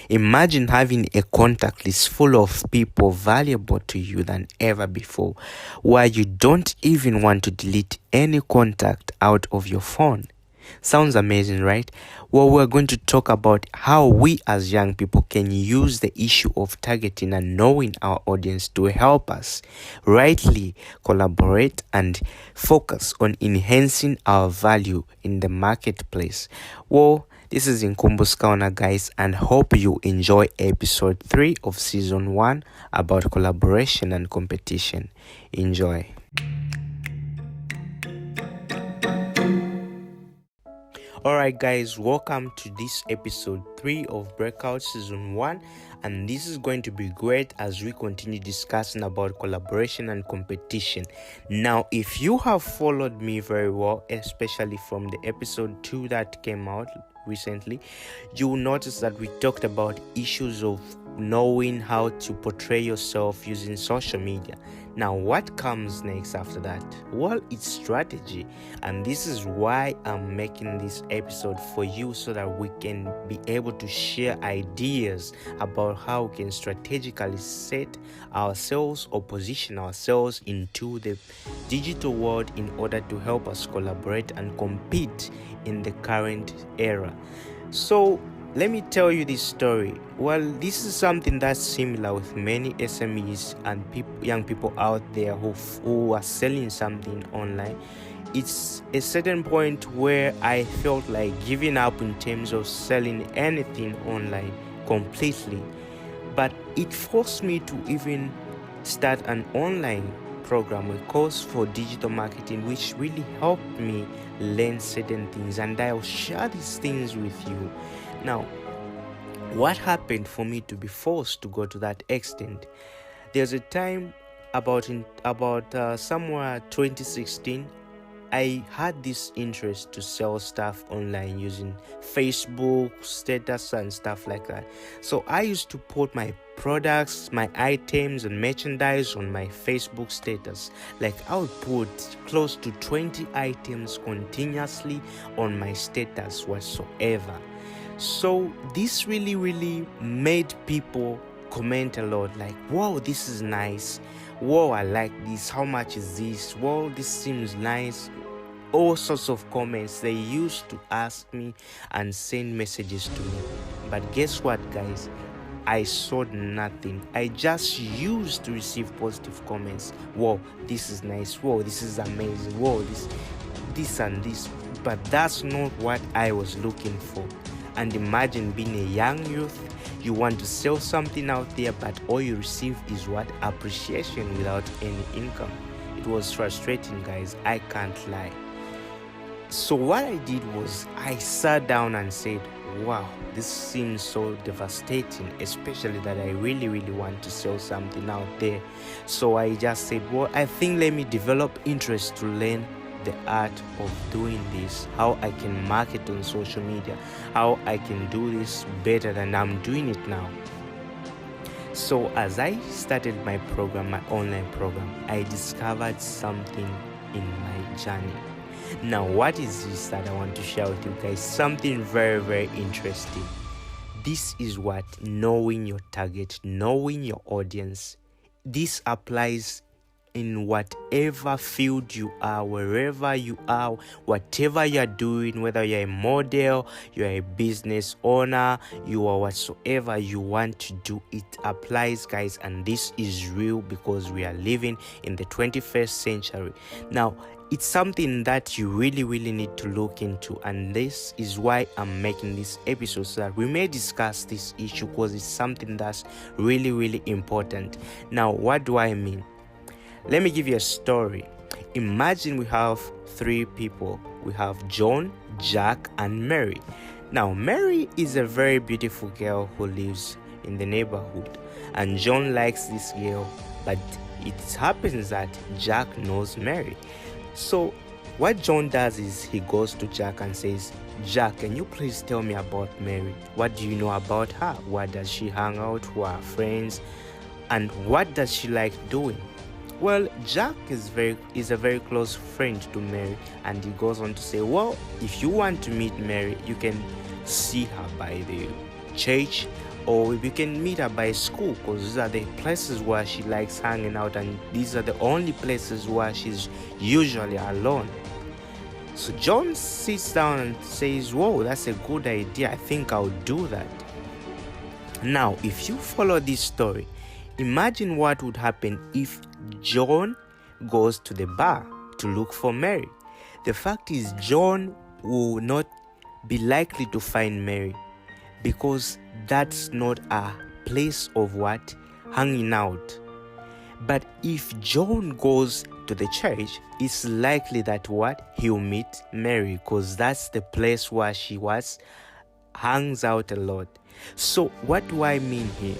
Imagine having a contact list full of people valuable to you than ever before, where you don't even want to delete any contact out of your phone. Sounds amazing, right? Well, we're going to talk about how we as young people can use the issue of targeting and knowing our audience to help us rightly collaborate and focus on enhancing our value in the marketplace. Well, this is Inkumbu's Corner, guys, and hope you enjoy episode 3 of season 1 about collaboration and competition. Enjoy. Alright, guys, welcome to this episode 3 of Breakout season 1, and this is going to be great as we continue discussing about collaboration and competition. Now, if you have followed me very well, especially from the episode 2 that came out recently, you will notice that we talked about issues of knowing how to portray yourself using social media. Now, what comes next after that? Well, it's strategy, and this is why I'm making this episode for you, so that we can be able to share ideas about how we can strategically set ourselves or position ourselves into the digital world in order to help us collaborate and compete in the current era. So let me tell you this story. Well, this is something that's similar with many SMEs and young people out there who are selling something online. It's a certain point where I felt like giving up in terms of selling anything online completely. But it forced me to even start an online program, a course for digital marketing, which really helped me learn certain things, and I'll share these things with you. Now, what happened for me to be forced to go to that extent? There's a time about somewhere 2016, I had this interest to sell stuff online using Facebook status and stuff like that. So I used to put my products, my items and merchandise on my Facebook status. Like, I would put close to 20 items continuously on my status whatsoever. So this really made people comment a lot, like, wow, this is nice, wow, I like this, how much is this, wow, this seems nice. All sorts of comments they used to ask me and send messages to me. But guess what, guys? I sold nothing. I just used to receive positive comments. Whoa, this is nice. Whoa, this is amazing. Whoa, this and this. But that's not what I was looking for. And imagine being a young youth, you want to sell something out there, but all you receive is what? Appreciation without any income. It was frustrating, guys. I can't lie. So what I did was I sat down and said, wow, this seems so devastating, especially that I really want to sell something out there. So I just said, well, I think let me develop interest to learn the art of doing this, how I can market on social media, how I can do this better than I'm doing it now. So as I started my program, my online program, I discovered something in my journey. Now, what is this that I want to share with you guys? Something very interesting. This is what knowing your target, knowing your audience. This applies in whatever field you are, wherever you are, whatever you're doing, whether you're a model, you're a business owner, you are whatsoever you want to do, it applies, guys. And this is real because we are living in the 21st century. Now, it's something that you really need to look into, and this is why I'm making this episode, so that we may discuss this issue, because it's something that's really important. Now, what do I mean? Let me give you a story. Imagine we have 3 people. We have John, Jack, and Mary. Now, Mary is a very beautiful girl who lives in the neighborhood, and John likes this girl, but it happens that Jack knows Mary. So what John does is he goes to Jack and says, Jack, can you please tell me about Mary? What do you know about her? Where does she hang out? Who are her friends? And what does she like doing? Well, Jack is a very close friend to Mary, and he goes on to say, well, if you want to meet Mary, you can see her by the church or we can meet her by school, because these are the places where she likes hanging out, and these are the only places where she's usually alone. So John sits down and says, whoa, that's a good idea, I think I'll do that. Now if you follow this story, imagine what would happen if John goes to the bar to look for Mary. The fact is, John will not be likely to find Mary, because that's not a place of what? Hanging out. But if John goes to the church, it's likely that what? He'll meet Mary, because that's the place where she hangs out a lot. So what do I mean here?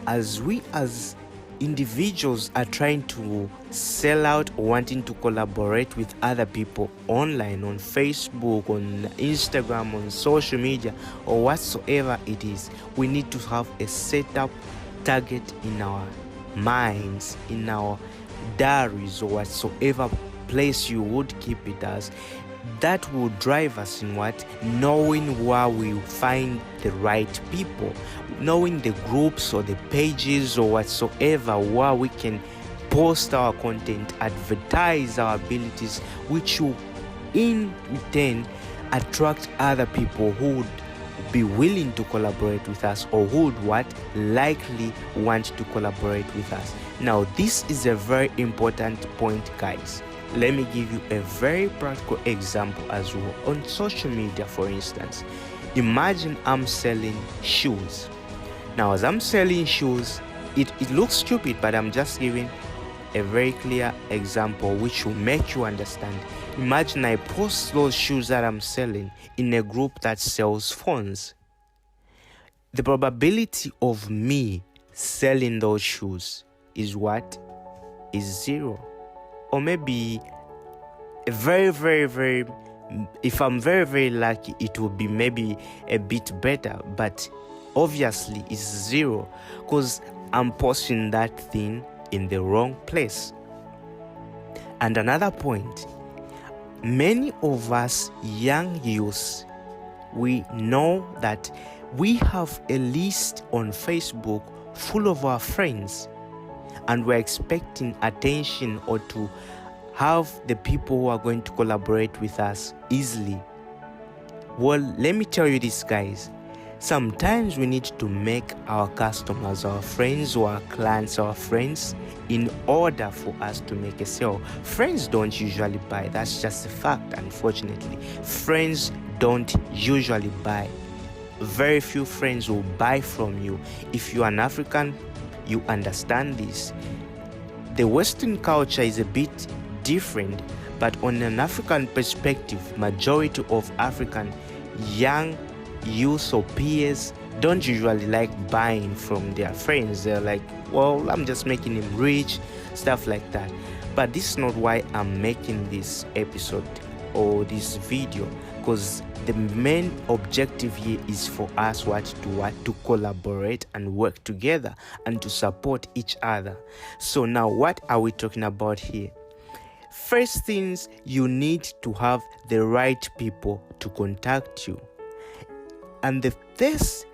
As we as individuals are trying to sell out or wanting to collaborate with other people online, on Facebook, on Instagram, on social media, or whatsoever it is, we need to have a set up target in our minds, in our diaries, or whatsoever place you would keep it as. That will drive us in what? Knowing where we find the right people, knowing the groups or the pages or whatsoever where we can post our content, advertise our abilities, which will in return attract other people who would be willing to collaborate with us, or who would likely want to collaborate with us. Now this is a very important point, guys. Let me give you a very practical example as well. On social media, for instance, imagine I'm selling shoes. Now as I'm selling shoes, it looks stupid, but I'm just giving a very clear example which will make you understand. Imagine I post those shoes that I'm selling in a group that sells phones. The probability of me selling those shoes is what? Is 0. Or maybe a very, very, very, if I'm very, very lucky, it will be maybe a bit better, but obviously it's 0, because I'm posting that thing in the wrong place. And another point, many of us young youths, we know that we have a list on Facebook full of our friends, and we're expecting attention or to have the people who are going to collaborate with us easily. Well, let me tell you this, guys. Sometimes we need to make our customers our friends, or our clients our friends, in order for us to make a sale. Friends don't usually buy. That's just a fact, unfortunately. Friends don't usually buy. Very few friends will buy from you. If you're an African, you understand this. The Western culture is a bit different, but on an African perspective, majority of African young youth or peers don't usually like buying from their friends. They're like, well, I'm just making him rich, stuff like that. But this is not why I'm making this episode or this video, because the main objective here is for us to collaborate and work together and to support each other. So now what are we talking about here? First things, you need to have the right people to contact you. And the first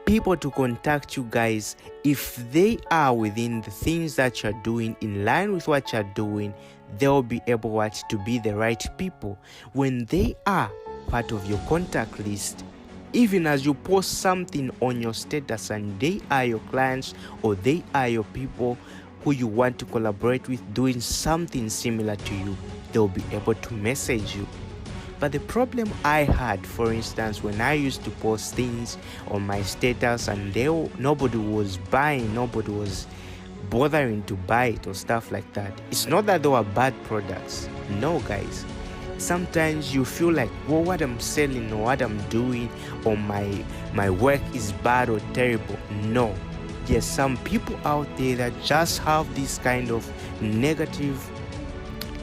people to contact you, guys, if they are within the things that you're doing, in line with what you're doing, they'll be able to be the right people. When they are part of your contact list, even as you post something on your status and they are your clients or they are your people who you want to collaborate with doing something similar to you, they'll be able to message you. But the problem I had, for instance, when I used to post things on my status and nobody was buying, nobody was bothering to buy it or stuff like that, it's not that they were bad products. No, guys. Sometimes you feel like, well, what I'm selling or what I'm doing or my work is bad or terrible. No. There's some people out there that just have this kind of negative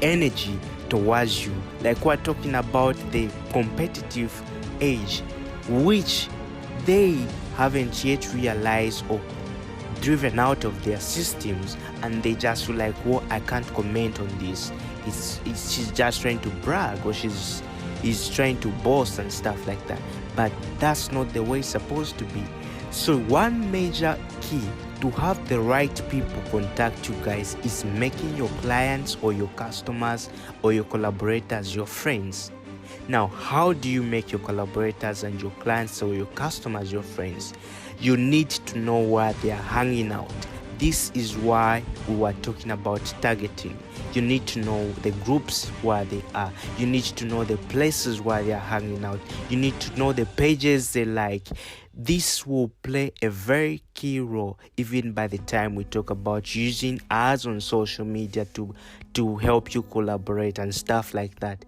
energy towards you. Like we're talking about the competitive age, which they haven't yet realized or driven out of their systems, and they just feel like, well, I can't comment on this. She's just trying to brag, or she's trying to boast and stuff like that. But that's not the way it's supposed to be. So one major key to have the right people contact you guys is making your clients or your customers or your collaborators your friends. Now, how do you make your collaborators and your clients or your customers your friends? You need to know where they are hanging out. This is why we were talking about targeting. You need to know the groups where they are. You need to know the places where they are hanging out. You need to know the pages they like. This will play a very key role even by the time we talk about using ads on social media to help you collaborate and stuff like that.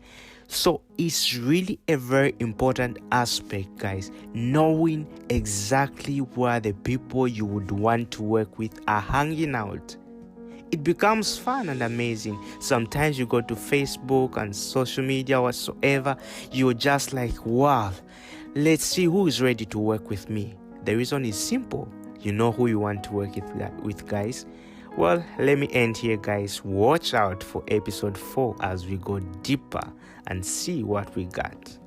So it's really a very important aspect, guys, knowing exactly where the people you would want to work with are hanging out. It becomes fun and amazing. Sometimes you go to Facebook and social media whatsoever, you're just like, wow, let's see who is ready to work with me. The reason is simple. You know who you want to work with, guys. Well, let me end here, guys. Watch out for episode 4 as we go deeper and see what we got.